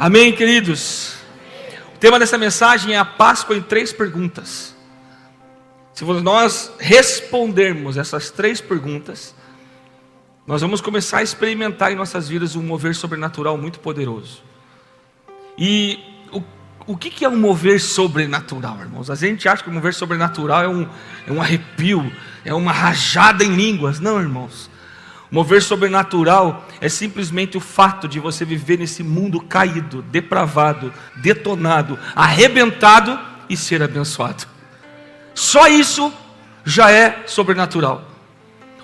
Amém, queridos? O tema dessa mensagem é a Páscoa em 3 perguntas. Se nós respondermos essas 3 perguntas, nós vamos começar a experimentar em nossas vidas um mover sobrenatural muito poderoso. E o que é um mover sobrenatural, irmãos? A gente acha que o mover sobrenatural é um arrepio, é uma rajada em línguas. Não, irmãos. Mover sobrenatural é simplesmente o fato de você viver nesse mundo caído, depravado, detonado, arrebentado e ser abençoado. Só isso já é sobrenatural.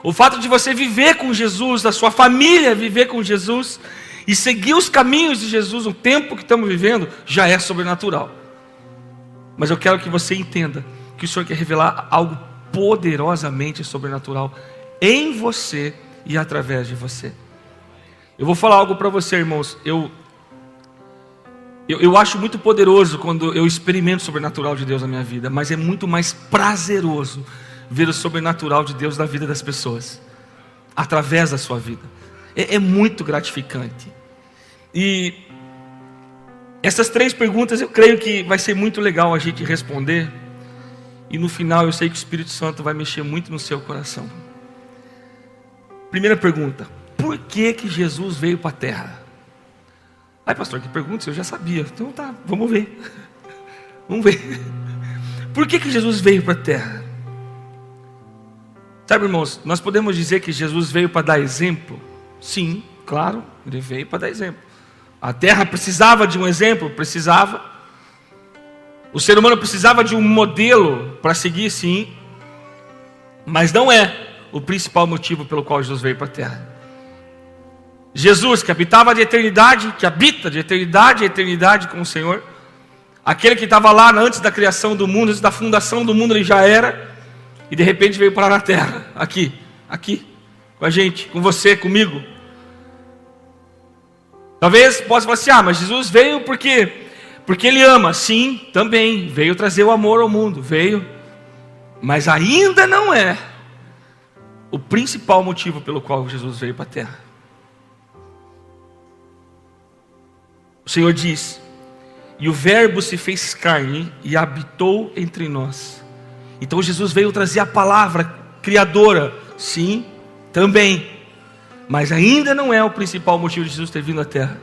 O fato de você viver com Jesus, da sua família viver com Jesus e seguir os caminhos de Jesus, o tempo que estamos vivendo, já é sobrenatural. Mas eu quero que você entenda que o Senhor quer revelar algo poderosamente sobrenatural em você e através de você. Eu vou falar algo para você, irmãos. Eu acho muito poderoso quando eu experimento o sobrenatural de Deus na minha vida, mas é muito mais prazeroso ver o sobrenatural de Deus na vida das pessoas, através da sua vida. É muito gratificante. E essas 3 perguntas eu creio que vai ser muito legal a gente responder. E no final eu sei que o Espírito Santo vai mexer muito no seu coração. Primeira pergunta: por que Jesus veio para a terra? Ai, pastor, que pergunta? Eu já sabia. Então tá, vamos ver. Vamos ver. Por que Jesus veio para a terra? Sabe, irmãos, nós podemos dizer que Jesus veio para dar exemplo? Sim, claro, ele veio para dar exemplo. A terra precisava de um exemplo? Precisava. O ser humano precisava de um modelo para seguir? Sim. Mas não é o principal motivo pelo qual Jesus veio para a terra. Jesus, que habitava de eternidade, que habita de eternidade a eternidade com o Senhor, aquele que estava lá antes da criação do mundo, antes da fundação do mundo, ele já era, e de repente veio parar na terra, aqui, com a gente, com você, comigo. Talvez possa falar assim: mas Jesus veio porque ele ama. Sim, também, veio trazer o amor ao mundo, veio, mas ainda não é o principal motivo pelo qual Jesus veio para a terra. O Senhor diz: e o verbo se fez carne e habitou entre nós. Então Jesus veio trazer a palavra criadora. Sim, também, mas ainda não é o principal motivo de Jesus ter vindo à terra.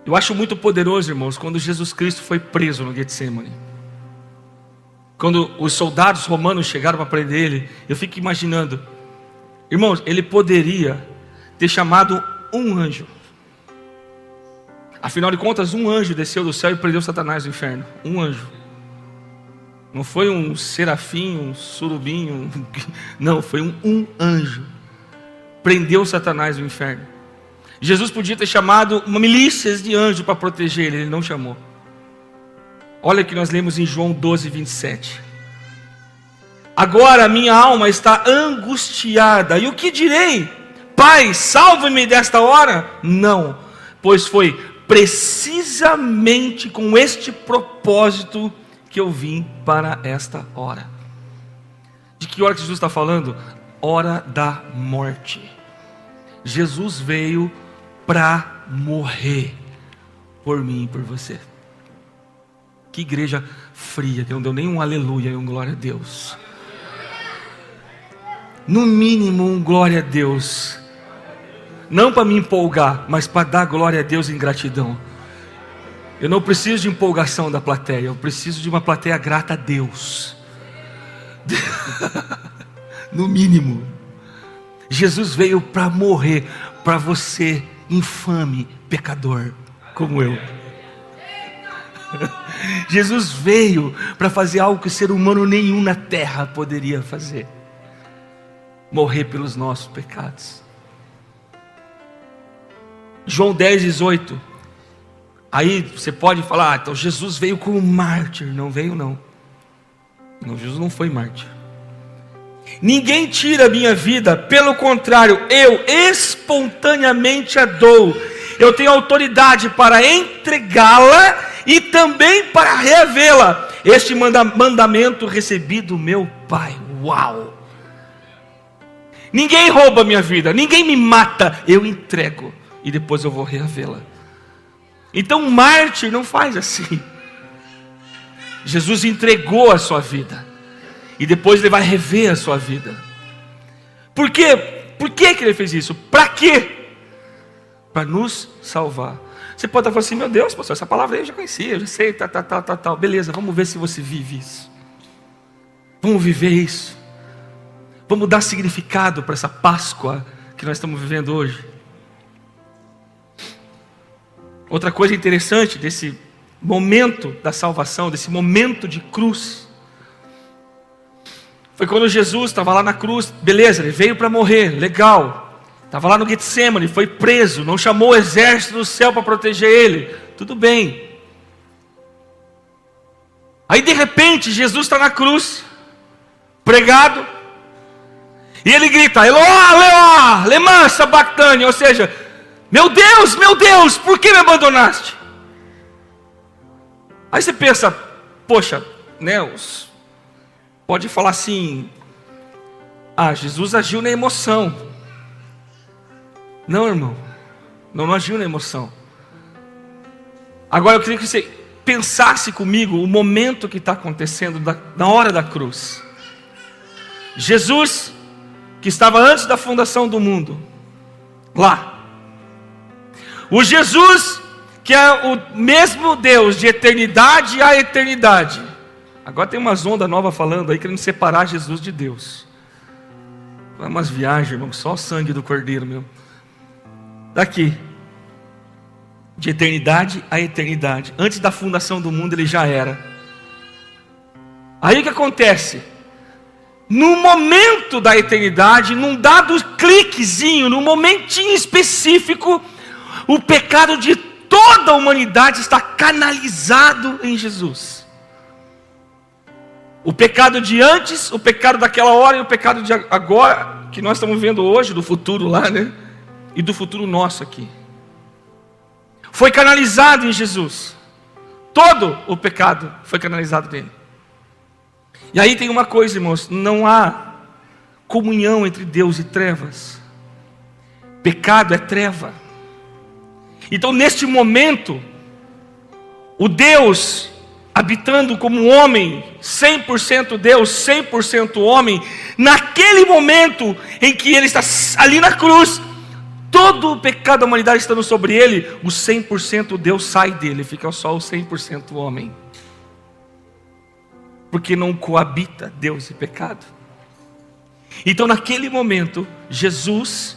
Eu acho muito poderoso, irmãos, quando Jesus Cristo foi preso no Getsemane. Quando os soldados romanos chegaram para prender ele, eu fico imaginando, irmãos, ele poderia ter chamado um anjo. Afinal de contas, um anjo desceu do céu e prendeu Satanás no inferno. Um anjo. Não foi um serafim, um surubim, não, foi um anjo. Prendeu Satanás no inferno. Jesus podia ter chamado uma milícia de anjos para proteger ele, ele não chamou. Olha o que nós lemos em João 12, 27. Agora minha alma está angustiada, e o que direi? Pai, salve-me desta hora? Não, pois foi precisamente com este propósito que eu vim para esta hora. De que hora que Jesus está falando? Hora da morte. Jesus veio para morrer por mim e por você. Que igreja fria, que não deu nem um aleluia e um glória a Deus. No mínimo um glória a Deus. Não para me empolgar, mas para dar glória a Deus em gratidão. Eu não preciso de empolgação da plateia, eu preciso de uma plateia grata a Deus. No mínimo. Jesus veio para morrer para você, infame pecador como eu. Jesus veio para fazer algo que ser humano nenhum na terra poderia fazer: morrer pelos nossos pecados. João 10, 18. Aí você pode falar: então Jesus veio como mártir. Não veio, não. Não, Jesus não foi mártir. Ninguém tira a minha vida, pelo contrário, eu espontaneamente a dou. Eu tenho autoridade para entregá-la e também para revê-la. Este mandamento recebi do meu Pai. Uau! Ninguém rouba a minha vida, ninguém me mata, eu entrego e depois eu vou reavê-la. Então o mártir não faz assim. Jesus entregou a sua vida e depois ele vai rever a sua vida. Por quê? Por que que ele fez isso? Para quê? Para nos salvar. Você pode estar falando assim, meu Deus, pastor, essa palavra aí eu já conhecia, eu já sei, tal. Beleza, vamos ver se você vive isso. Vamos viver isso. Vamos dar significado para essa Páscoa que nós estamos vivendo hoje. Outra coisa interessante desse momento da salvação, desse momento de cruz, foi quando Jesus estava lá na cruz. Beleza, ele veio para morrer, legal. Estava lá no Getsemane, foi preso, não chamou o exército do céu para proteger ele. Tudo bem. Aí de repente Jesus está na cruz, pregado, e ele grita, Eloi, Eloi, lema sabachthani, ou seja, meu Deus, por que me abandonaste? Aí você pensa, poxa, né, pode falar assim, Jesus agiu na emoção. Não, irmão, não agiu na emoção. Agora eu queria que você pensasse comigo o momento que está acontecendo na hora da cruz. Jesus, que estava antes da fundação do mundo, lá. O Jesus, que é o mesmo Deus de eternidade a eternidade. Agora tem umas ondas novas falando aí, querendo separar Jesus de Deus. Vai umas viagens, irmão, só o sangue do Cordeiro, meu. Daqui, de eternidade a eternidade. Antes da fundação do mundo ele já era. Aí o que acontece? No momento da eternidade, num dado cliquezinho, num momentinho específico, o pecado de toda a humanidade está canalizado em Jesus. O pecado de antes, o pecado daquela hora e o pecado de agora, que nós estamos vendo hoje, do futuro lá, né? E do futuro nosso aqui. Foi canalizado em Jesus. Todo o pecado foi canalizado nele. E aí tem uma coisa, irmãos, não há comunhão entre Deus e trevas. Pecado é treva. Então neste momento, o Deus habitando como homem, 100% Deus, 100% homem, naquele momento em que ele está ali na cruz, todo o pecado da humanidade estando sobre ele, o 100% Deus sai dele, fica só o 100% homem. Porque não coabita Deus e pecado. Então naquele momento, Jesus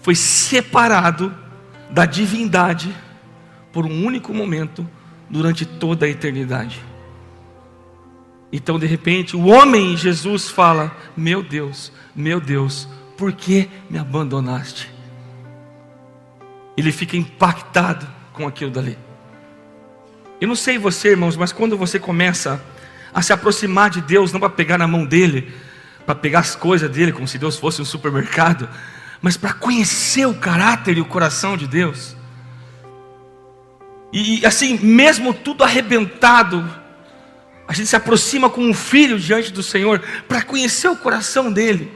foi separado da divindade por um único momento, durante toda a eternidade. Então de repente, o homem Jesus fala, meu Deus, por que me abandonaste? Ele fica impactado com aquilo dali. Eu não sei você, irmãos, mas quando você começa a se aproximar de Deus, não para pegar na mão dele, para pegar as coisas dele, como se Deus fosse um supermercado, mas para conhecer o caráter e o coração de Deus. E assim, mesmo tudo arrebentado, a gente se aproxima como um filho diante do Senhor, para conhecer o coração dele.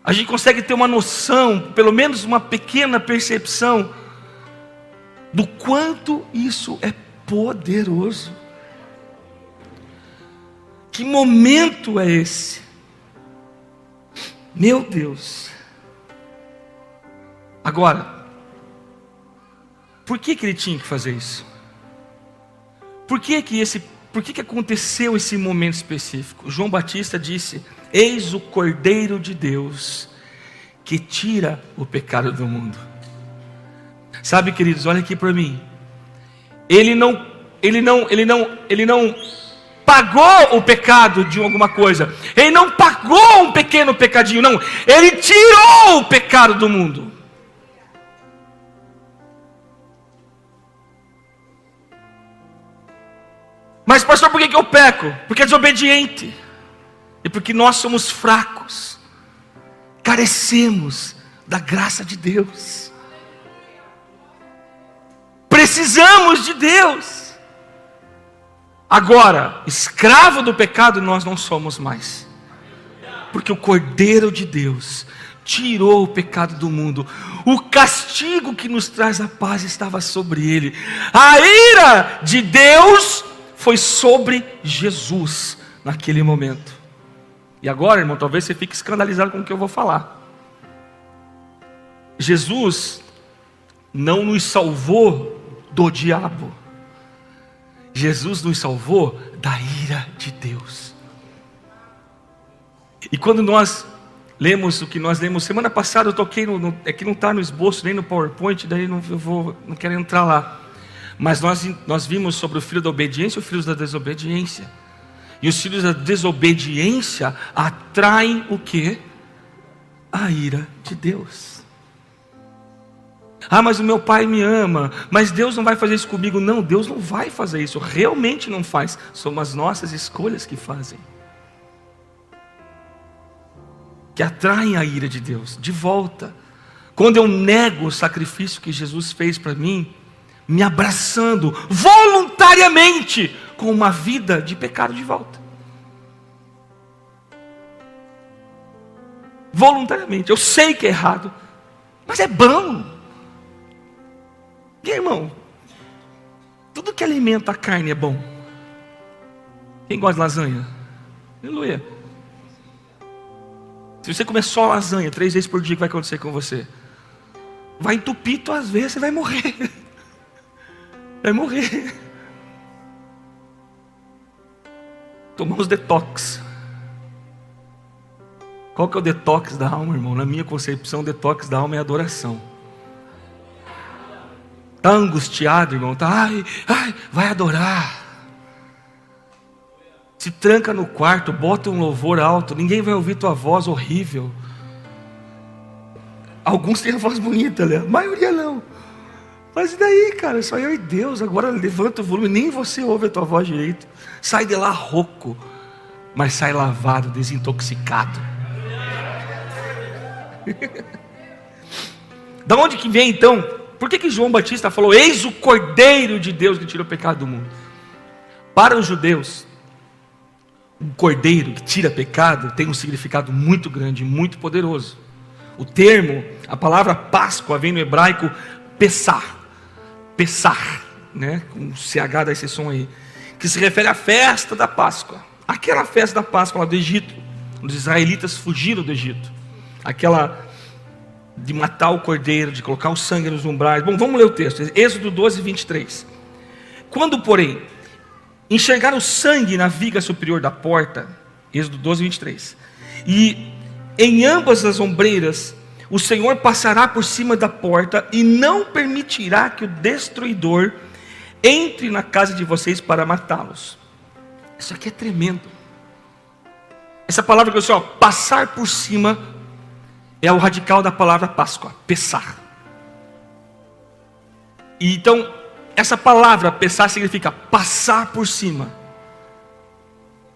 A gente consegue ter uma noção, pelo menos uma pequena percepção, do quanto isso é poderoso. Que momento é esse? Meu Deus. Agora, por que ele tinha que fazer isso? Por que aconteceu esse momento específico? João Batista disse, eis o Cordeiro de Deus, que tira o pecado do mundo. Sabe, queridos, olha aqui para mim. Ele não pagou o pecado de alguma coisa. Ele não pagou um pequeno pecadinho, não. Ele tirou o pecado do mundo. Mas pastor, por que eu peco? Porque é desobediente. E porque nós somos fracos. Carecemos da graça de Deus. Precisamos de Deus. Agora, escravo do pecado nós não somos mais. porque o Cordeiro de Deus tirou o pecado do mundo. O castigo que nos traz a paz estava sobre ele. A ira de Deus foi sobre Jesus naquele momento. E agora, irmão, talvez você fique escandalizado com o que eu vou falar. Jesus não nos salvou do diabo. Jesus nos salvou da ira de Deus. E quando nós lemos o que nós lemos semana passada, eu toquei é que não está no esboço nem no PowerPoint, daí não quero entrar lá. Mas nós vimos sobre o filho da obediência e os filhos da desobediência. E os filhos da desobediência atraem o quê? A ira de Deus. Ah, mas o meu pai me ama, mas Deus não vai fazer isso comigo. Não, Deus não vai fazer isso, realmente não faz. São as nossas escolhas que fazem, que atraem a ira de Deus de volta. Quando eu nego o sacrifício que Jesus fez para mim, me abraçando voluntariamente com uma vida de pecado de volta. Voluntariamente, eu sei que é errado, mas é bom. E irmão, tudo que alimenta a carne é bom. Quem gosta de lasanha? Aleluia. Se você comer só lasanha 3 vezes por dia, o que vai acontecer com você? Vai entupir tuas vezes, você vai morrer. Vai morrer. Tomar os detox. Qual que é o detox da alma, irmão? Na minha concepção, o detox da alma é adoração. Está angustiado, irmão? Vai adorar. Se tranca no quarto, bota um louvor alto, ninguém vai ouvir tua voz horrível. Alguns têm a voz bonita, né? A maioria não. Mas e daí, cara? Só eu e Deus. Agora levanta o volume, nem você ouve a tua voz direito. Sai de lá rouco, mas sai lavado, desintoxicado. Da onde que vem então? Por que João Batista falou: eis o Cordeiro de Deus que tira o pecado do mundo? Para os judeus, o Cordeiro que tira pecado tem um significado muito grande, muito poderoso. O termo, a palavra Páscoa vem no hebraico Pessah, né? Com CH dá esse som aí, que se refere à festa da Páscoa. Aquela festa da Páscoa lá do Egito, onde os israelitas fugiram do Egito. Aquela de matar o cordeiro, de colocar o sangue nos umbrais. Bom, vamos ler o texto, Êxodo 12, 23. Quando, porém, enxergar o sangue na viga superior da porta, Êxodo 12, 23, e em ambas as ombreiras, o Senhor passará por cima da porta e não permitirá que o destruidor entre na casa de vocês para matá-los. Isso aqui é tremendo. Essa palavra que eu disse, passar por cima, é o radical da palavra Páscoa, Pessah. E então, essa palavra Pessah significa passar por cima.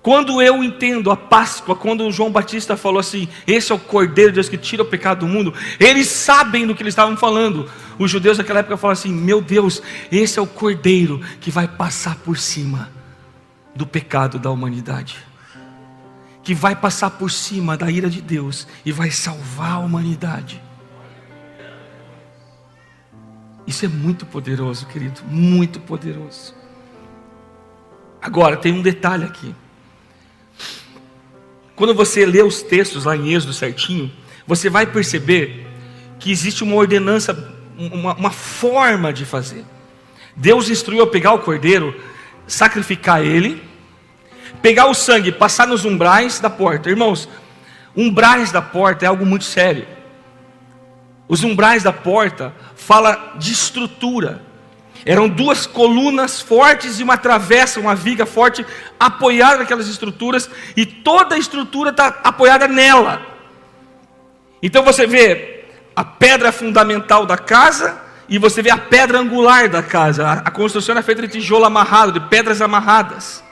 Quando eu entendo a Páscoa, quando o João Batista falou assim, esse é o Cordeiro de Deus que tira o pecado do mundo, eles sabem do que eles estavam falando. Os judeus naquela época falaram assim, meu Deus, esse é o Cordeiro que vai passar por cima do pecado da humanidade, que vai passar por cima da ira de Deus e vai salvar a humanidade. Isso é muito poderoso, querido, muito poderoso. Agora, tem um detalhe aqui. Quando você lê os textos lá em Êxodo certinho, você vai perceber que existe uma ordenança, uma forma de fazer. Deus instruiu a pegar o cordeiro, sacrificar ele, pegar o sangue, passar nos umbrais da porta. Irmãos, umbrais da porta é algo muito sério. Os umbrais da porta fala de estrutura. Eram 2 colunas fortes e uma travessa, uma viga forte apoiada naquelas estruturas, e toda a estrutura está apoiada nela. Então você vê a pedra fundamental da casa e você vê a pedra angular da casa. A construção é feita de tijolo amarrado, de pedras amarradas.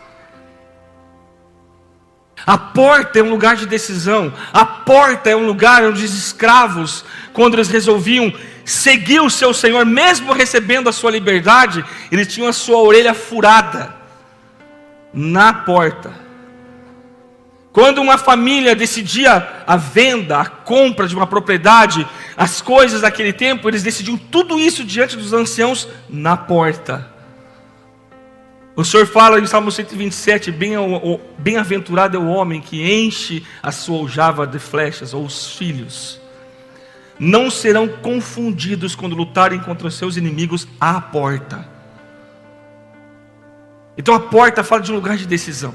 A porta é um lugar de decisão. A porta é um lugar onde os escravos, quando eles resolviam seguir o seu Senhor, mesmo recebendo a sua liberdade, eles tinham a sua orelha furada na porta. Quando uma família decidia a venda, a compra de uma propriedade, as coisas daquele tempo, eles decidiam tudo isso diante dos anciãos na porta. O Senhor fala em Salmo 127, bem-aventurado é o homem que enche a sua aljava de flechas, ou os filhos. Não serão confundidos quando lutarem contra os seus inimigos à porta. Então a porta fala de um lugar de decisão.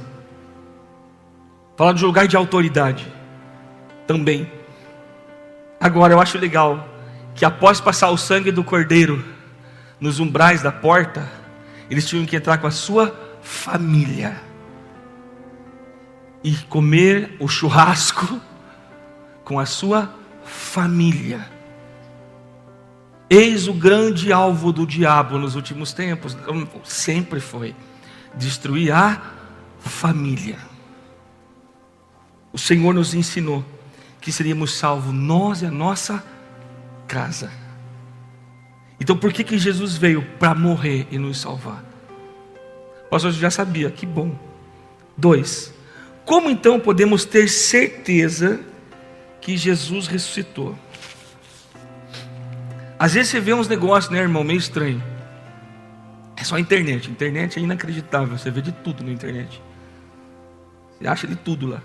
Fala de um lugar de autoridade também. Agora eu acho legal que após passar o sangue do cordeiro nos umbrais da porta, eles tinham que entrar com a sua família e comer o churrasco com a sua família. Eis o grande alvo do diabo nos últimos tempos, sempre foi destruir a família. O Senhor nos ensinou que seríamos salvos nós e a nossa casa. Então por que Jesus veio? Para morrer e nos salvar. O pastor já sabia, que bom. 2. Como então podemos ter certeza que Jesus ressuscitou? Às vezes você vê uns negócios, né, irmão, meio estranho. É só a internet. A internet é inacreditável. Você vê de tudo na internet. Você acha de tudo lá.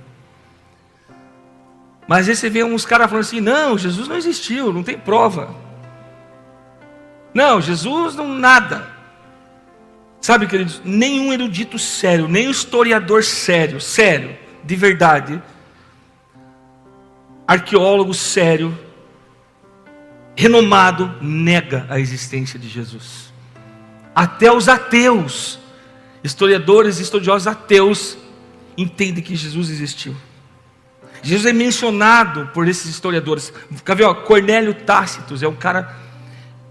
Mas às vezes você vê uns caras falando assim: não, Jesus não existiu, não tem prova. Não, Jesus não nada. Sabe, queridos, nenhum erudito sério, nem historiador sério, de verdade, arqueólogo sério, renomado, nega a existência de Jesus. Até os ateus, historiadores e estudiosos ateus, entendem que Jesus existiu. Jesus é mencionado por esses historiadores. Quer ver, ó, Cornélio Tácito é um cara,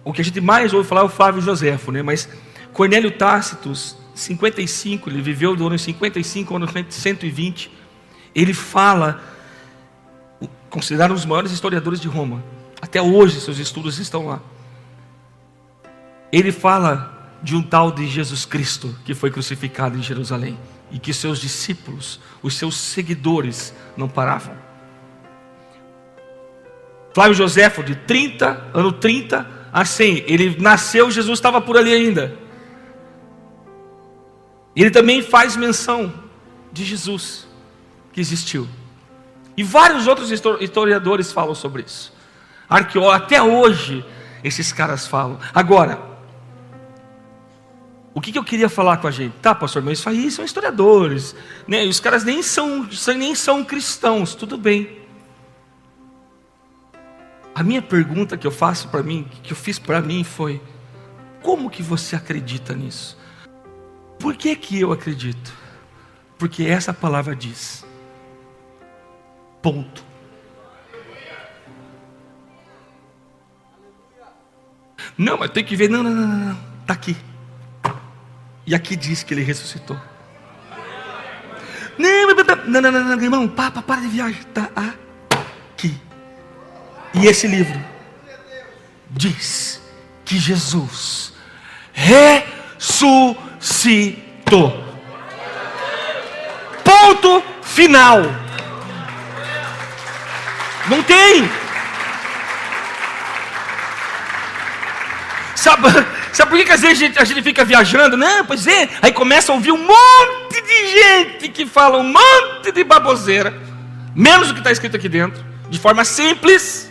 o que a gente mais ouve falar é o Flávio Joséfo, né? Mas Cornélio Tácito, 55, ele viveu do ano 55 ao ano 120. Ele fala, considerado um dos maiores historiadores de Roma. Até hoje seus estudos estão lá. Ele fala de um tal de Jesus Cristo que foi crucificado em Jerusalém e que seus discípulos, os seus seguidores, não paravam. Flávio Joséfo, de ano 30 a 100, ele nasceu, Jesus estava por ali ainda. Ele também faz menção de Jesus que existiu. E vários outros historiadores falam sobre isso. Até hoje esses caras falam. Agora, o que eu queria falar com a gente? Tá, pastor, mas isso aí são historiadores, né? E os caras nem são cristãos, tudo bem. A minha pergunta que eu faço para mim, que eu fiz para mim foi: como que você acredita nisso? Por que eu acredito? Porque essa palavra diz. Ponto. Não, mas tem que ver. Não. Está aqui. E aqui diz que ele ressuscitou. Não, irmão, para de viagem. Está aqui. E esse livro diz que Jesus ressuscitou. Ponto final. Não tem. Sabe por que às vezes a gente fica viajando? Não, pois é. Aí começa a ouvir um monte de gente que fala um monte de baboseira, menos do que está escrito aqui dentro, de forma simples.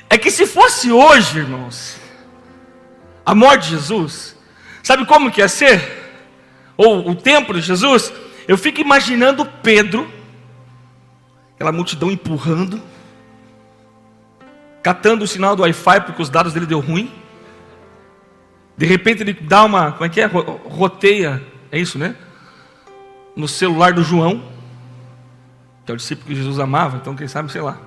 É que se fosse hoje, irmãos, a morte de Jesus, sabe como que ia ser? Ou o templo de Jesus? Eu fico imaginando Pedro, aquela multidão empurrando, catando o sinal do Wi-Fi porque os dados dele deu ruim. De repente ele dá uma, como é que é? Roteia, é isso, né? No celular do João, que é o discípulo que Jesus amava, então quem sabe, sei lá.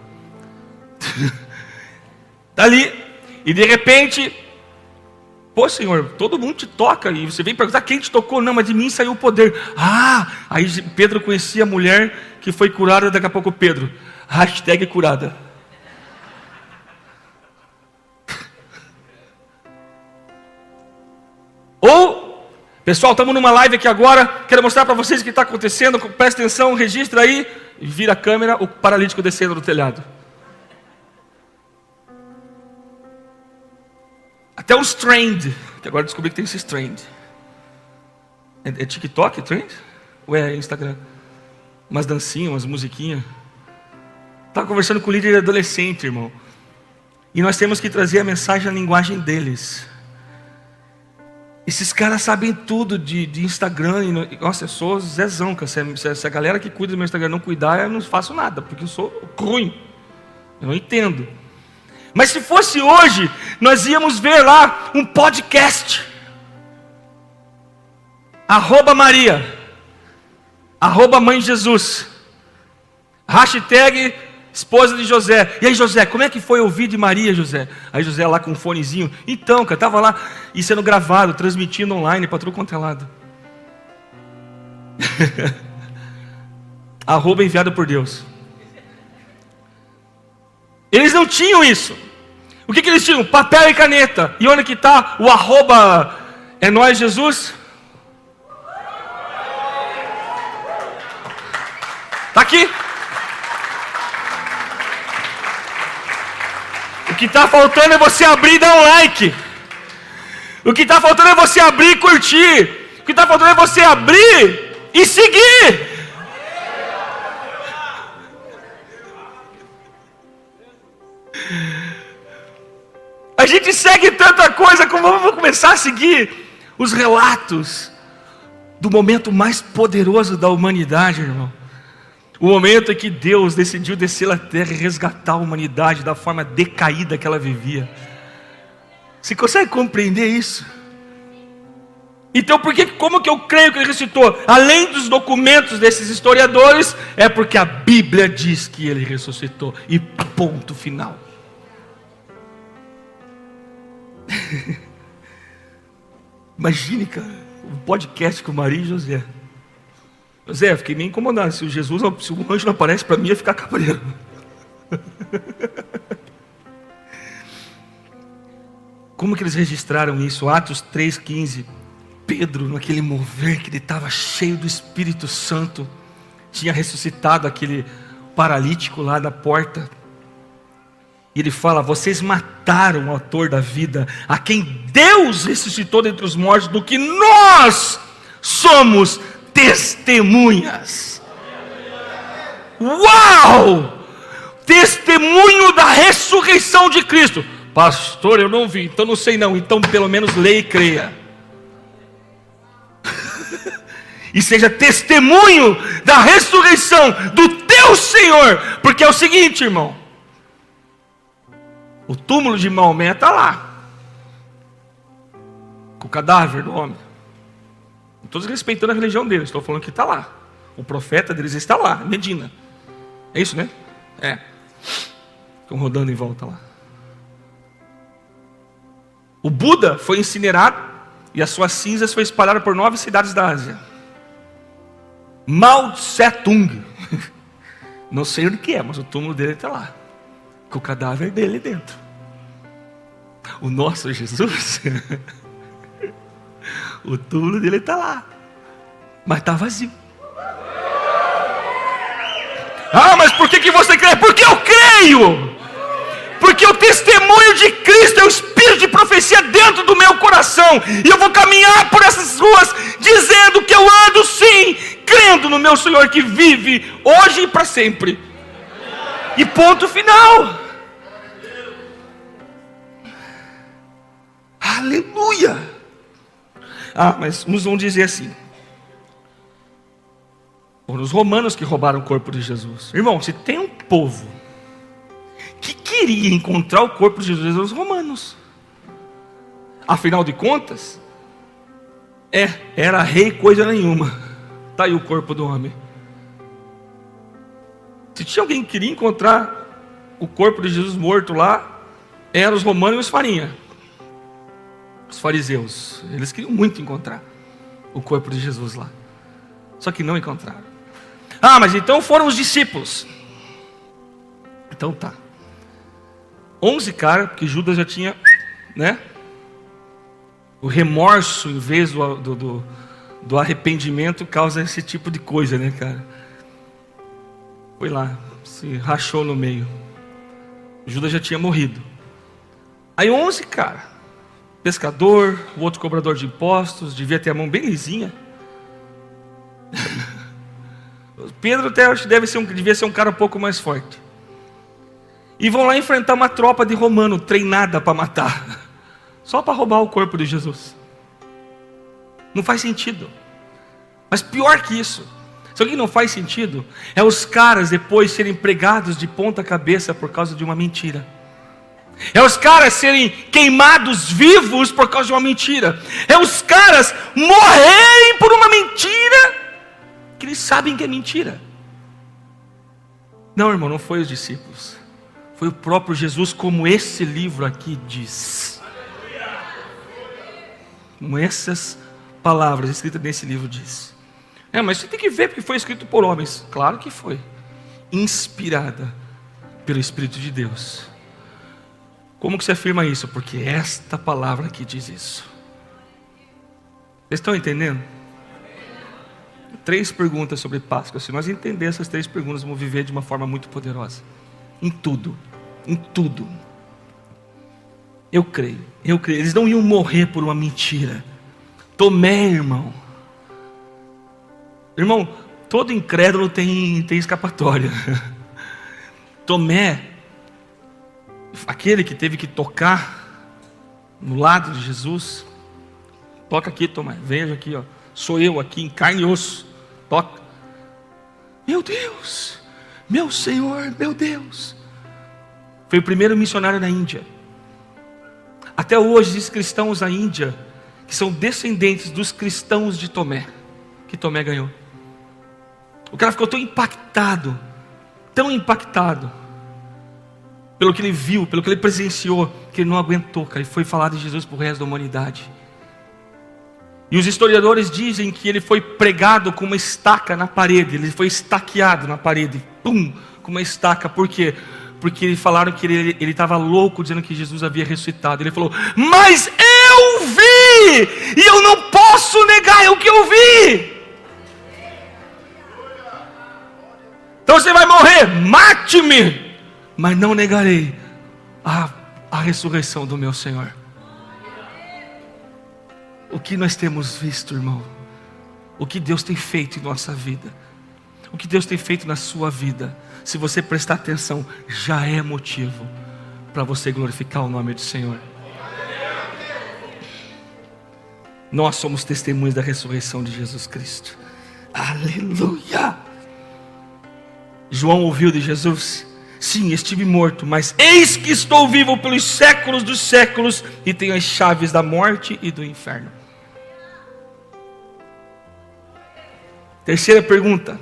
Tá ali, e de repente, pô, Senhor, todo mundo te toca, e você vem perguntar quem te tocou. Não, mas de mim saiu o poder. Aí Pedro conhecia a mulher que foi curada. Daqui a pouco Pedro, hashtag curada. Ou Pessoal, estamos numa live aqui agora. Quero mostrar para vocês o que está acontecendo. Presta atenção, registra aí. Vira a câmera, o paralítico descendo do telhado. Até os trend, que agora descobri que tem esses trend. É TikTok, trend? Ou é Instagram? Umas dancinhas, umas musiquinhas. Estava conversando com o líder adolescente, irmão. E nós temos que trazer a mensagem na linguagem deles. Esses caras sabem tudo de Instagram. Nossa, eu sou Zezão, cara. Se a galera que cuida do meu Instagram não cuidar, eu não faço nada, porque eu sou ruim. Eu não entendo. Mas se fosse hoje, nós íamos ver lá um podcast. @Maria. @Mãe Jesus. Hashtag esposa de José. E aí, José, como é que foi ouvir de Maria, José? Aí José lá com um fonezinho. Então, cara, estava lá e sendo gravado, transmitindo online para tudo quanto é lado. @enviado por Deus. Eles não tinham isso. O que eles tinham? Papel e caneta. E onde que está o @ é nós Jesus? Está aqui. O que está faltando é você abrir e dar um like. O que está faltando é você abrir e curtir. O que está faltando é você abrir e seguir. A gente segue tanta coisa, como vamos começar a seguir os relatos do momento mais poderoso da humanidade, irmão. O momento em que Deus decidiu descer à terra e resgatar a humanidade da forma decaída que ela vivia. Você consegue compreender isso? Então, como que eu creio que ele ressuscitou? Além dos documentos desses historiadores, é porque a Bíblia diz que ele ressuscitou. E ponto final. Imagine, cara, um podcast com Maria e José. José, fiquei meio incomodado. Se o anjo não aparece para mim, ia ficar cabreiro. Como que eles registraram isso? Atos 3,15. Pedro, naquele mover que ele estava cheio do Espírito Santo, tinha ressuscitado aquele paralítico lá da porta. E ele fala: vocês mataram o autor da vida, a quem Deus ressuscitou dentre os mortos, do que nós somos testemunhas. Uau! Testemunho da ressurreição de Cristo. Pastor, eu não vi, então não sei não. Então pelo menos leia e creia. E seja testemunho da ressurreição do teu Senhor. Porque é o seguinte, irmão, o túmulo de Maomé está lá, com o cadáver do homem. Não estou desrespeitando a religião deles, estou falando que está lá. O profeta deles está lá, Medina. É isso, né? É. Estão rodando em volta lá. O Buda foi incinerado e as suas cinzas foram espalhadas por 9 cidades da Ásia. Mao Tse Tung. Não sei onde que é, mas o túmulo dele está lá, com o cadáver dele dentro. O nosso Jesus, o túmulo dele está lá, mas está vazio. Ah, mas por que você crê? Porque eu creio. Porque o testemunho de Cristo é o espírito de profecia dentro do meu coração. E eu vou caminhar por essas ruas dizendo que eu ando sim, crendo no meu Senhor que vive hoje e para sempre. E ponto final. Aleluia. Ah, mas uns vão dizer assim: foram os romanos que roubaram o corpo de Jesus. Irmão, se tem um povo que queria encontrar o corpo de Jesus, eram os romanos. Afinal de contas, era rei coisa nenhuma. Está aí o corpo do homem. Se tinha alguém que queria encontrar o corpo de Jesus morto lá, eram os romanos e os farinha. Os fariseus. Eles queriam muito encontrar o corpo de Jesus lá. Só que não encontraram. Ah, mas então foram os discípulos. Então tá. 11 caras, porque Judas já tinha, né? O remorso, em vez do arrependimento, causa esse tipo de coisa, né, cara? Foi lá, se rachou no meio. Judas já tinha morrido. Aí 11, cara, pescador, o outro cobrador de impostos, devia ter a mão bem lisinha. Pedro até acho que devia ser um cara um pouco mais forte. E vão lá enfrentar uma tropa de romano treinada para matar, só para roubar o corpo de Jesus. Não faz sentido. Mas pior que isso, sabe o que não faz sentido? É os caras depois serem pregados de ponta cabeça por causa de uma mentira. É os caras serem queimados vivos por causa de uma mentira. É os caras morrerem por uma mentira que eles sabem que é mentira. Não, irmão, não foi os discípulos. Foi o próprio Jesus, como esse livro aqui diz. Como essas palavras escritas nesse livro diz. Mas você tem que ver porque foi escrito por homens. Claro que foi. Inspirada pelo Espírito de Deus. Como que você afirma isso? Porque esta palavra aqui diz isso. Vocês estão entendendo? 3 perguntas sobre Páscoa. Se nós entender essas 3 perguntas, vamos viver de uma forma muito poderosa. Em tudo. Em tudo. Eu creio. Eles não iam morrer por uma mentira. Tomé, irmão. Irmão, todo incrédulo tem escapatória. Tomé, aquele que teve que tocar no lado de Jesus. Toca aqui, Tomé. Veja aqui, ó. Sou eu aqui em carne e osso. Toca. Meu Deus, meu Senhor, meu Deus. Foi o primeiro missionário na Índia. Até hoje existem cristãos na Índia que são descendentes dos cristãos de Tomé, que Tomé ganhou. O cara ficou tão impactado pelo que ele viu, pelo que ele presenciou, que ele não aguentou, cara, e foi falar de Jesus para o resto da humanidade. E os historiadores dizem que ele foi pregado com uma estaca na parede, ele foi estaqueado na parede, pum, com uma estaca. Por quê? Porque falaram que ele estava louco, dizendo que Jesus havia ressuscitado. Ele falou, mas eu vi, e eu não posso negar o que eu vi. Então você vai morrer, mate-me, mas não negarei a ressurreição do meu Senhor. O que nós temos visto, irmão? O que Deus tem feito em nossa vida? O que Deus tem feito na sua vida? Se você prestar atenção, já é motivo para você glorificar o nome do Senhor. Nós somos testemunhas da ressurreição de Jesus Cristo. Aleluia! João ouviu de Jesus: sim, estive morto, mas eis que estou vivo pelos séculos dos séculos e tenho as chaves da morte e do inferno. Terceira pergunta.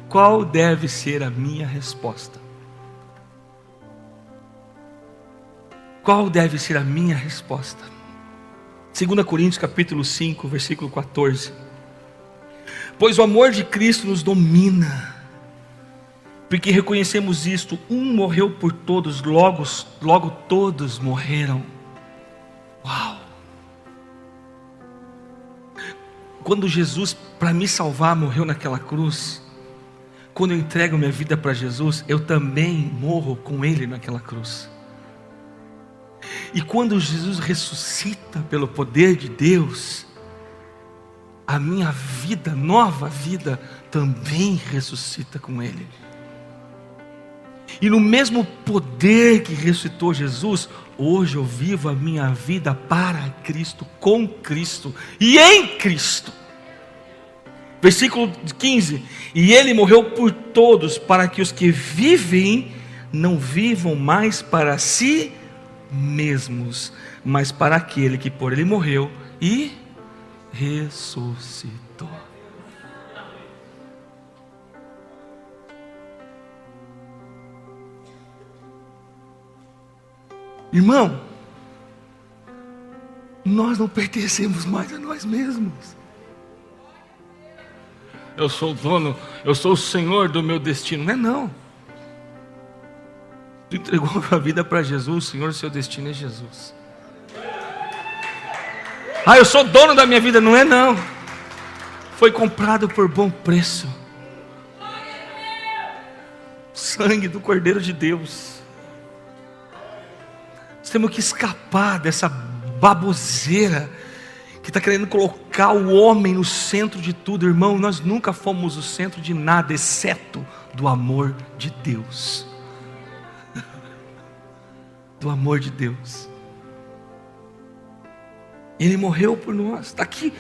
Qual deve ser a minha resposta? Qual deve ser a minha resposta? 2 Coríntios capítulo 5, versículo 14. Pois o amor de Cristo nos domina, porque reconhecemos isto: um morreu por todos, logo todos morreram. Uau! Quando Jesus, para me salvar, morreu naquela cruz, quando eu entrego minha vida para Jesus, eu também morro com Ele naquela cruz. E quando Jesus ressuscita pelo poder de Deus, a minha vida, nova vida, também ressuscita com Ele. E no mesmo poder que ressuscitou Jesus, hoje eu vivo a minha vida para Cristo, com Cristo e em Cristo. Versículo 15: e Ele morreu por todos, para que os que vivem não vivam mais para si mesmos, mas para aquele que por Ele morreu e ressuscitou. Irmão, nós não pertencemos mais a nós mesmos. Eu sou o dono, eu sou o senhor do meu destino. Não é não. Tu entregou a vida para Jesus, Senhor, o seu destino é Jesus. Eu sou dono da minha vida. Não é não. Foi comprado por bom preço. Sangue do Cordeiro de Deus. Nós temos que escapar dessa baboseira que está querendo colocar o homem no centro de tudo. Irmão, nós nunca fomos o centro de nada, exceto do amor de Deus. Do amor de Deus. Ele morreu por nós. Está aqui,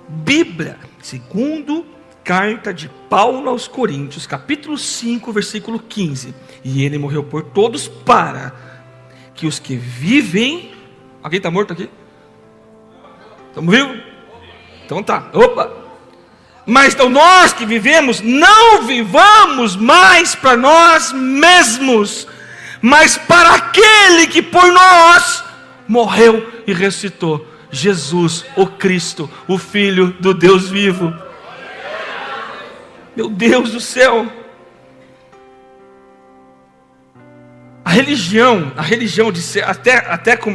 Bíblia, segundo carta de Paulo aos Coríntios, capítulo 5, versículo 15. E ele morreu por todos para que os que vivem... Alguém está morto aqui? Estamos vivos? Então tá, opa. Mas então nós que vivemos, não vivamos mais para nós mesmos, mas para aquele que por nós morreu e ressuscitou, Jesus, o Cristo, o Filho do Deus vivo. Meu Deus do céu. A religião de ser até com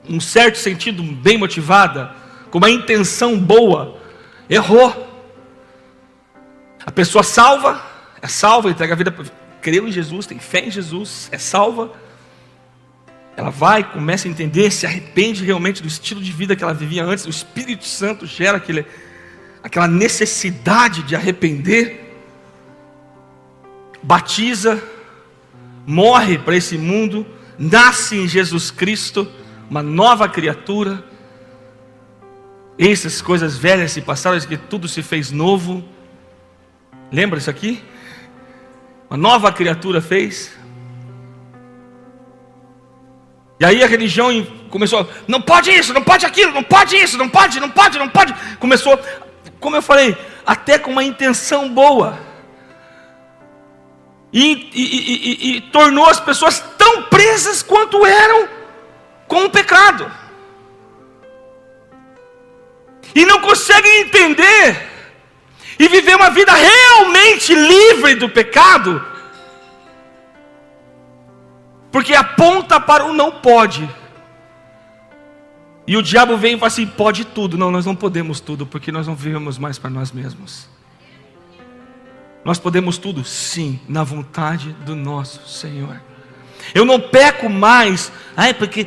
um certo sentido bem motivada, com uma intenção boa, errou. A pessoa é salva, entrega a vida, creu em Jesus, tem fé em Jesus, é salva. Ela vai, começa a entender, se arrepende realmente do estilo de vida que ela vivia antes. O Espírito Santo gera aquela necessidade de arrepender. Batiza, morre para esse mundo, nasce em Jesus Cristo, uma nova criatura. Essas coisas velhas se passaram, que tudo se fez novo. Lembra isso aqui? Uma nova criatura fez. E aí a religião começou, não pode isso, não pode aquilo, não pode isso, não pode. Começou, como eu falei, até com uma intenção boa. E tornou as pessoas tão presas quanto eram com o pecado. E não conseguem entender e viver uma vida realmente livre do pecado, porque aponta para o não pode. E o diabo vem e fala assim, pode tudo. Não, nós não podemos tudo, porque nós não vivemos mais para nós mesmos. Nós podemos tudo, sim, na vontade do nosso Senhor. Eu não peco mais, porque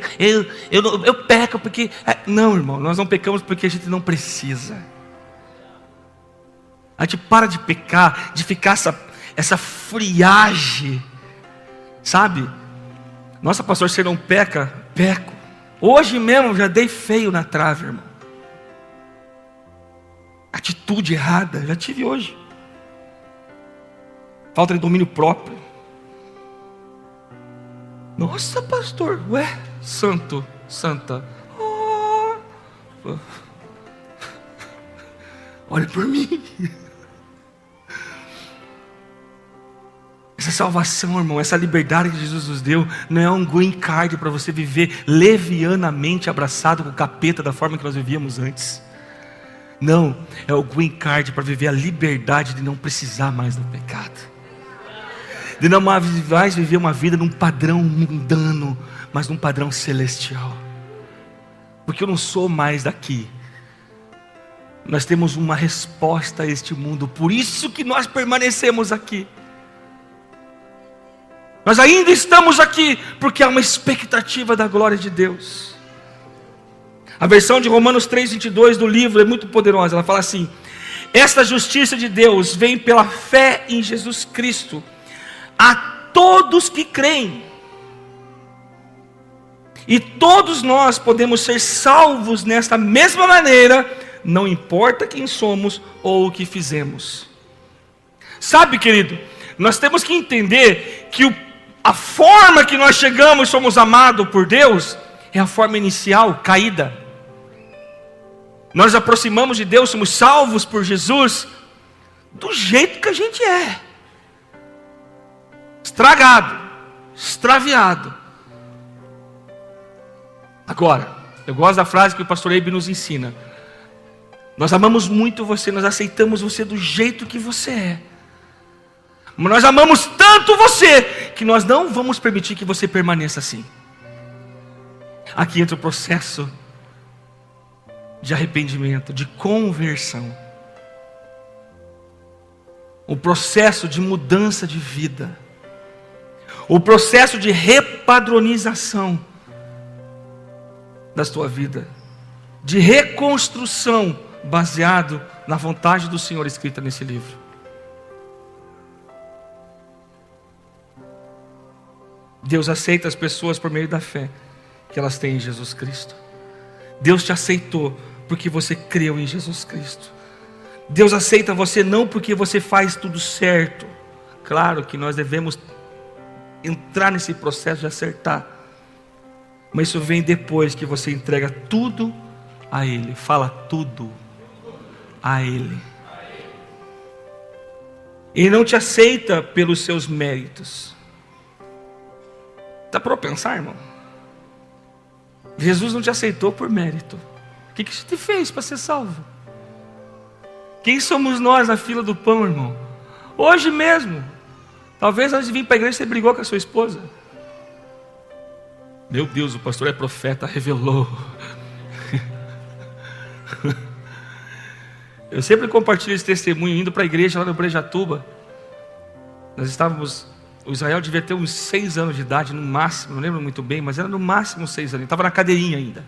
eu peco porque... Não, irmão, nós não pecamos porque a gente não precisa. A gente para de pecar, de ficar essa friagem, sabe? Nossa, pastor, você não peca? Peco. Hoje mesmo já dei feio na trave, irmão. Atitude errada, já tive hoje. Falta de domínio próprio. Nossa, pastor, santo, santa. Olha por mim. Essa salvação, irmão, essa liberdade que Jesus nos deu, não é um green card para você viver levianamente abraçado com o capeta da forma que nós vivíamos antes. Não, é o green card para viver a liberdade de não precisar mais do pecado, de não mais viver uma vida num padrão mundano, mas num padrão celestial. Porque eu não sou mais daqui. Nós temos uma resposta a este mundo, por isso que nós permanecemos aqui. Nós ainda estamos aqui, porque há uma expectativa da glória de Deus. A versão de Romanos 3:22 do livro é muito poderosa. Ela fala assim: esta justiça de Deus vem pela fé em Jesus Cristo a todos que creem. E todos nós podemos ser salvos nesta mesma maneira, não importa quem somos ou o que fizemos. Sabe, querido, nós temos que entender que a forma que nós chegamos e somos amados por Deus é a forma inicial, caída. Nós nos aproximamos de Deus, somos salvos por Jesus do jeito que a gente é. Estragado, extraviado. Agora, eu gosto da frase que o pastor Eibe nos ensina. Nós amamos muito você, nós aceitamos você do jeito que você é. Nós amamos tanto você que nós não vamos permitir que você permaneça assim. Aqui entra o processo de arrependimento, de conversão. O processo de mudança de vida. O processo de repadronização da sua vida. De reconstrução baseado na vontade do Senhor escrita nesse livro. Deus aceita as pessoas por meio da fé que elas têm em Jesus Cristo. Deus te aceitou porque você creu em Jesus Cristo. Deus aceita você não porque você faz tudo certo. Claro que nós devemos entrar nesse processo de acertar, mas isso vem depois que você entrega tudo a Ele. Fala tudo a Ele. Ele não te aceita pelos seus méritos. Dá para pensar, irmão? Jesus não te aceitou por mérito. O que você te fez para ser salvo? Quem somos nós na fila do pão, irmão? Hoje mesmo, talvez antes de vir para a igreja você brigou com a sua esposa. Meu Deus, o pastor é profeta, revelou. Eu sempre compartilho esse testemunho indo para a igreja lá no Brejatuba. Nós estávamos, o Israel devia ter uns 6 anos de idade no máximo, não lembro muito bem, mas era no máximo 6 anos, ele estava na cadeirinha ainda.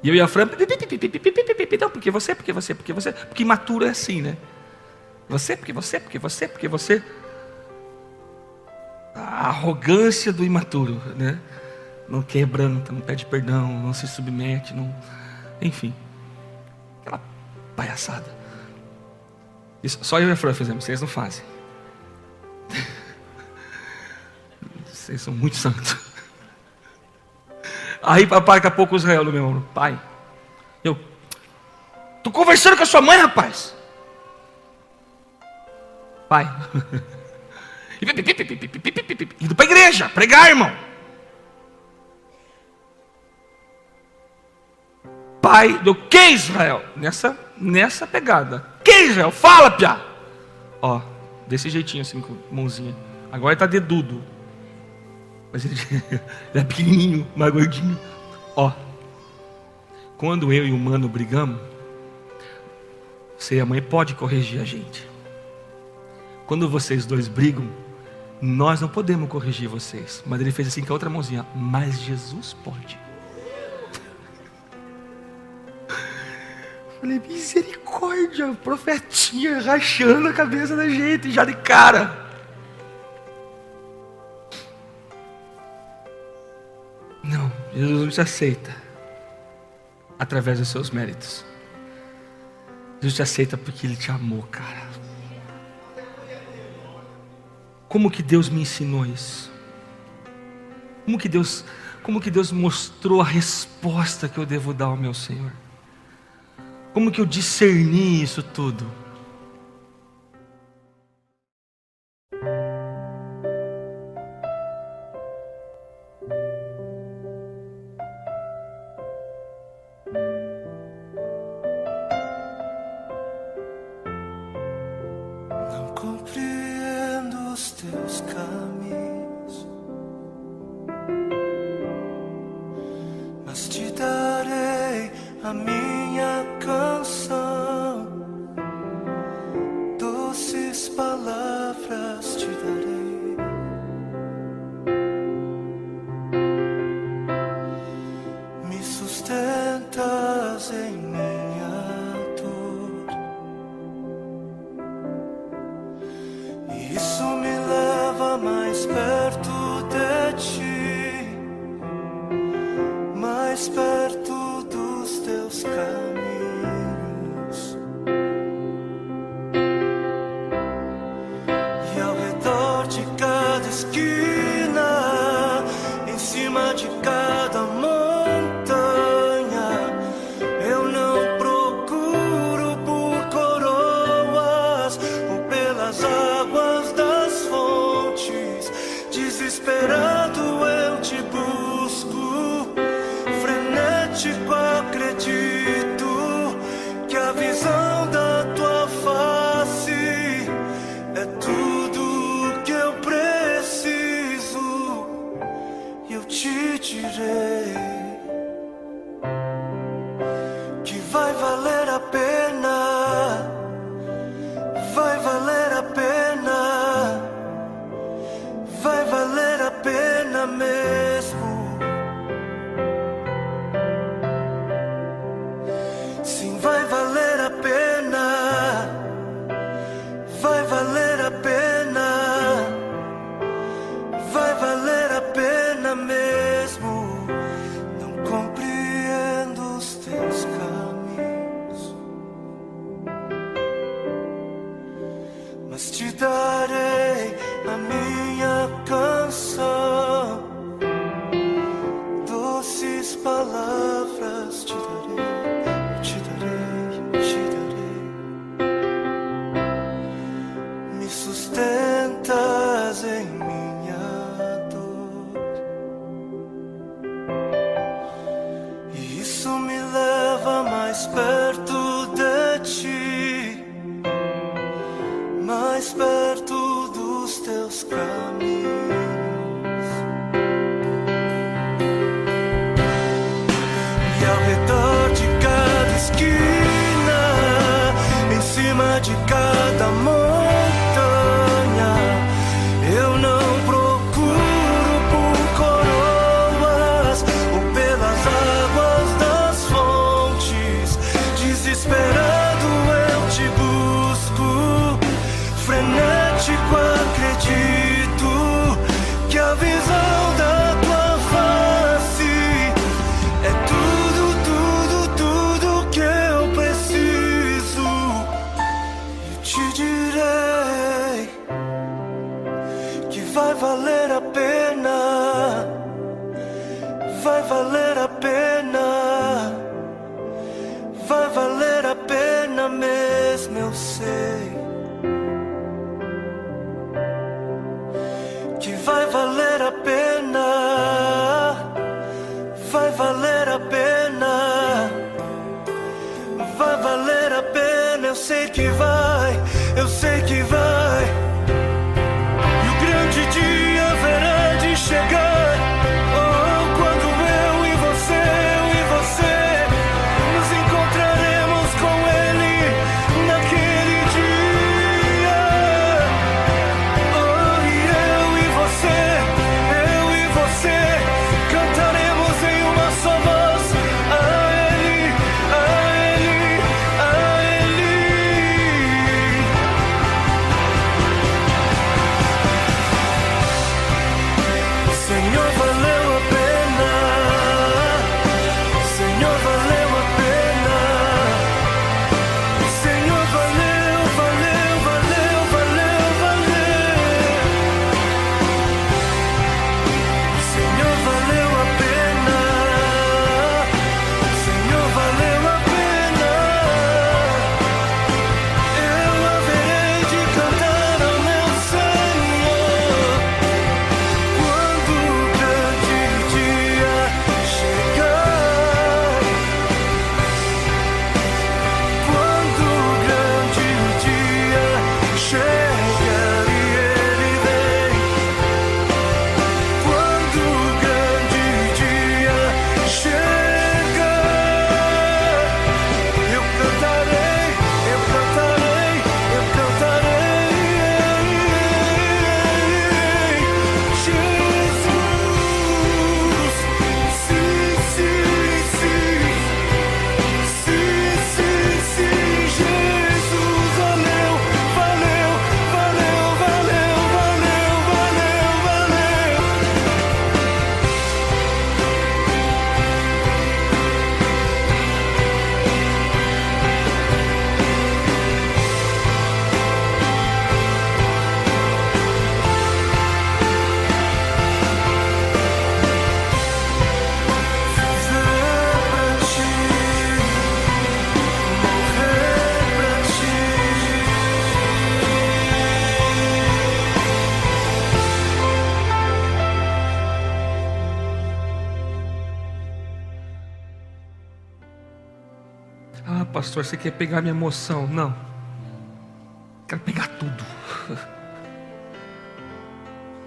E eu e a Fran, não, porque você, porque imaturo é assim, né? Porque você. A arrogância do imaturo, né? Não quebranta, não pede perdão, não se submete, não... enfim, aquela palhaçada. Isso, só eu e a Fran fizemos, vocês não fazem. Vocês são muito santos. Aí papai, daqui a pouco Israel no meu ombro. Pai, eu tô conversando com a sua mãe, rapaz. Pai. Indo para a igreja, pregar, irmão. Pai, do que, Israel? Nessa pegada. Que, Israel? Fala, piá. Ó, desse jeitinho assim, com a mãozinha. Agora ele tá dedudo. Mas ele é pequenininho, mais gordinho. Ó, quando eu e o mano brigamos, você e a mãe pode corrigir a gente. Quando vocês dois brigam, nós não podemos corrigir vocês. Mas ele fez assim com a outra mãozinha. Mas Jesus pode. Falei, misericórdia, profetinha rachando a cabeça da gente, já de cara. Não, Jesus não te aceita através dos seus méritos. Jesus te aceita porque Ele te amou, cara. Como que Deus me ensinou isso? Como que Deus mostrou a resposta que eu devo dar ao meu Senhor? Como que eu discerni isso tudo? Não compreendo os teus caminhos, mas te darei a minha canção, doces palavras te darei, me sustentas em minha dor, e isso me leva mais perto de ti, mais perto dos teus caminhos, e ao redor de cada esquina, em cima de cada montanha, eu não procuro por coroas ou pelas águas das fontes, desesperado eu te busco, frenético acredito que a visão da tua face é tudo que eu preciso. darei a minha canção, doces palavras te darei, te darei, te darei. Me sustentas em minha dor, e isso me leva mais perto de ti, mais perto dos teus caminhos. E ao redor de cada esquina, em cima de cada montanha, eu não procuro por coroas ou pelas águas das fontes. Desesperado eu te busco, frenético acredito que a visão da tua face é tudo, tudo, tudo que eu preciso. E te direi que vai valer a pena, vai valer a pena, vai valer a pena mesmo, eu sei. Que vai valer a pena, vai valer a pena, vai valer a pena, eu sei que vai, eu sei que vai. E o grande dia haverá de chegar, oh, quando eu e você nos encontraremos com Ele naquele dia. Oh, e eu e você cantaremos em uma só voz a Ele, a Ele, a Ele. Senhor, valeu a pena, Senhor, valeu a pena, Senhor, valeu, valeu, valeu, valeu, valeu. Senhor, valeu a pena, Senhor, valeu a pena. Eu haverei de cantar ao meu Senhor quando o grande dia chegar, quando o grande dia chegar e Ele vem, quando o grande dia chegar, eu cantarei, eu cantarei, eu cantarei. Jesus, sim, sim, sim, sim, sim, sim, Jesus, valeu, valeu, valeu, valeu, valeu, valeu, valeu. Viver pra ti, morrer pra ti. Ah, pastor, você quer pegar minha emoção? Não. Quero pegar tudo.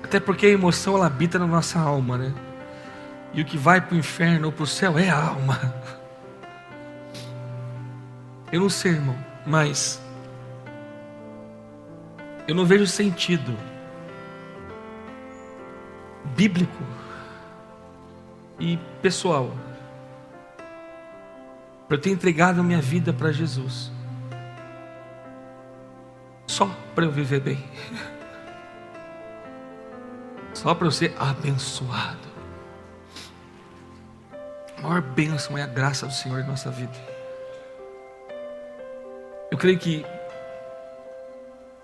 Até porque a emoção ela habita na nossa alma, né? E o que vai para o inferno ou para o céu é a alma. Eu não sei, irmão, mas eu não vejo sentido bíblico e pessoal para eu ter entregado a minha vida para Jesus só para eu viver bem, só para eu ser abençoado. A maior bênção é a graça do Senhor em nossa vida. Eu creio que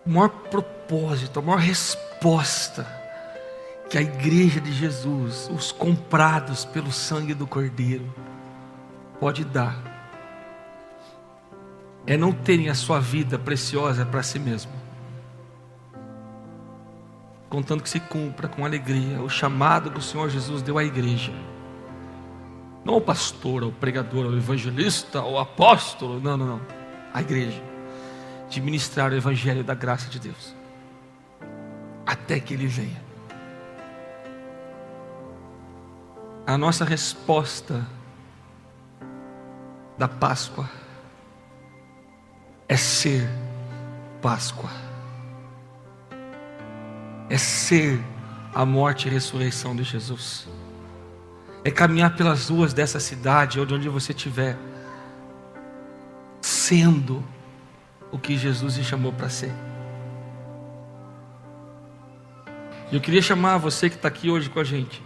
o maior propósito, a maior resposta que a igreja de Jesus, os comprados pelo sangue do Cordeiro, pode dar, é não terem a sua vida preciosa para si mesmo, contanto que se cumpra com alegria o chamado que o Senhor Jesus deu à igreja, não ao pastor, ao pregador, ao evangelista, ao apóstolo, não, a igreja, de ministrar o evangelho da graça de Deus, até que Ele venha. A nossa resposta da Páscoa é ser Páscoa, é ser a morte e ressurreição de Jesus, é caminhar pelas ruas dessa cidade ou de onde você estiver, sendo o que Jesus lhe chamou para ser. E eu queria chamar você que está aqui hoje com a gente,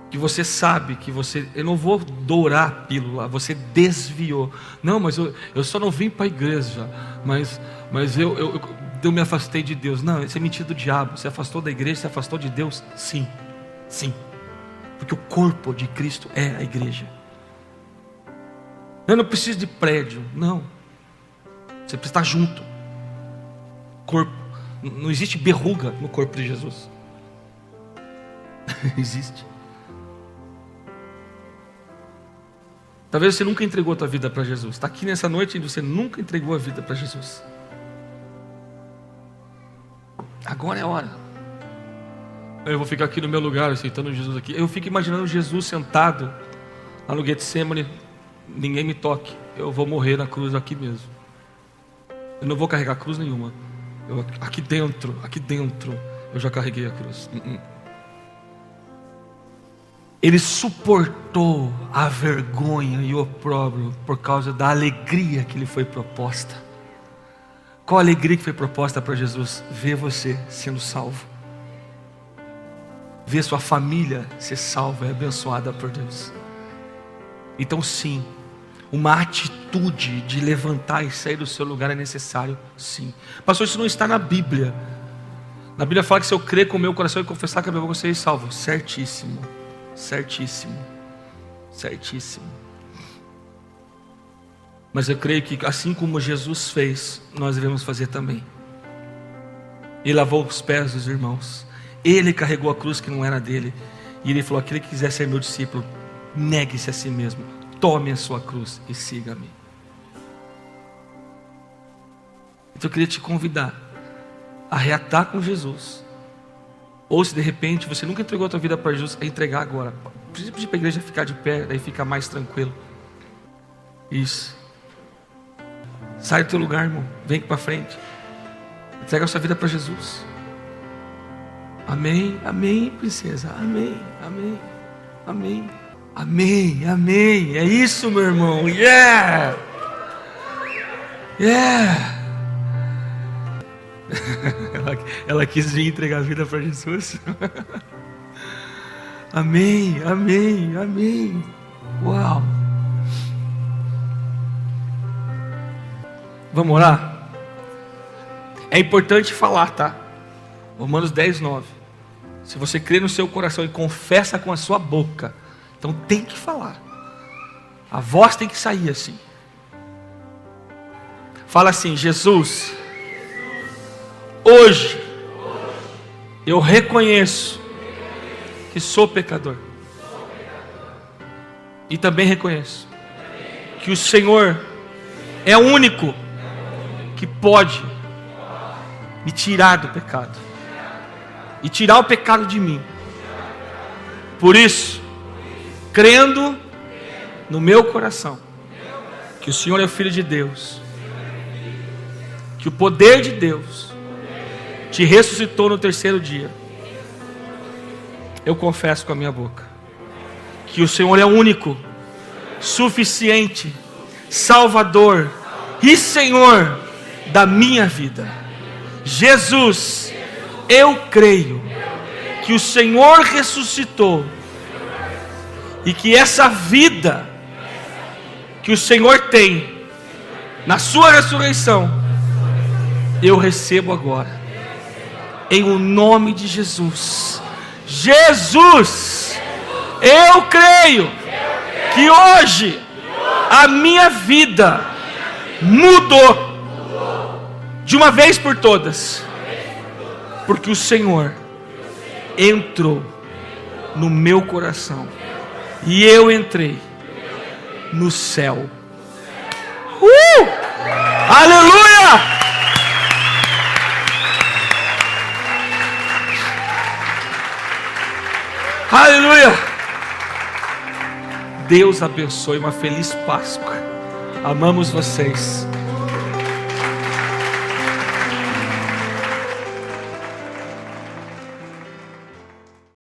que você sabe que você, eu não vou dourar a pílula, você desviou. Não, mas eu só não vim para a igreja, mas eu me afastei de Deus. Não, isso é mentira do diabo. Você afastou da igreja, você afastou de Deus? Sim, porque o corpo de Cristo é a igreja. Eu não preciso de prédio, não, você precisa estar junto. Corpo, não existe verruga no corpo de Jesus. Existe. Talvez você nunca entregou a tua vida para Jesus. Está aqui nessa noite e você nunca entregou a vida para Jesus. Agora é a hora. Eu vou ficar aqui no meu lugar, aceitando Jesus aqui. Eu fico imaginando Jesus sentado lá no Getsemane. Ninguém me toque. Eu vou morrer na cruz aqui mesmo. Eu não vou carregar cruz nenhuma. Aqui dentro, eu já carreguei a cruz. Ele suportou a vergonha e o opróbrio por causa da alegria que lhe foi proposta. Qual a alegria que foi proposta para Jesus? Ver você sendo salvo, ver sua família ser salva e abençoada por Deus. Então sim, uma atitude de levantar e sair do seu lugar é necessário, sim. Pastor, isso não está na Bíblia. Na Bíblia fala que se eu crer com o meu coração e confessar que a minha boca, eu serei salvo. Certíssimo. Mas eu creio que assim como Jesus fez, nós devemos fazer também. Ele lavou os pés dos irmãos, ele carregou a cruz que não era dele, e ele falou: aquele que quiser ser meu discípulo, negue-se a si mesmo, tome a sua cruz e siga-me. Então eu queria te convidar a reatar com Jesus. Ou se de repente você nunca entregou a tua vida para Jesus, a entregar agora. Precisa pedir para a igreja ficar de pé, daí fica mais tranquilo. Isso. Sai do teu lugar, irmão. Vem aqui para frente. Entrega a sua vida para Jesus. Amém, amém, princesa. Amém, amém, amém. Amém, amém. É isso, meu irmão. Yeah! Yeah! Ela quis vir entregar a vida para Jesus. Amém, amém, amém. Uau. Vamos orar? É importante falar, tá? Romanos 10:9. Se você crê no seu coração e confessa com a sua boca, então tem que falar. A voz tem que sair assim. Fala assim: Jesus, hoje eu reconheço que sou pecador. E também reconheço que o Senhor é o único que pode me tirar do pecado e tirar o pecado de mim. Por isso, crendo no meu coração que o Senhor é o Filho de Deus, que o poder de Deus te ressuscitou no terceiro dia, eu confesso com a minha boca que o Senhor é o único, suficiente, Salvador e Senhor da minha vida. Jesus, eu creio que o Senhor ressuscitou e que essa vida que o Senhor tem na sua ressurreição eu recebo agora, em o nome de Jesus. Jesus, eu creio que hoje a minha vida mudou de uma vez por todas, porque o Senhor entrou no meu coração e eu entrei no céu. Aleluia! Aleluia! Deus abençoe, uma feliz Páscoa. Amamos vocês.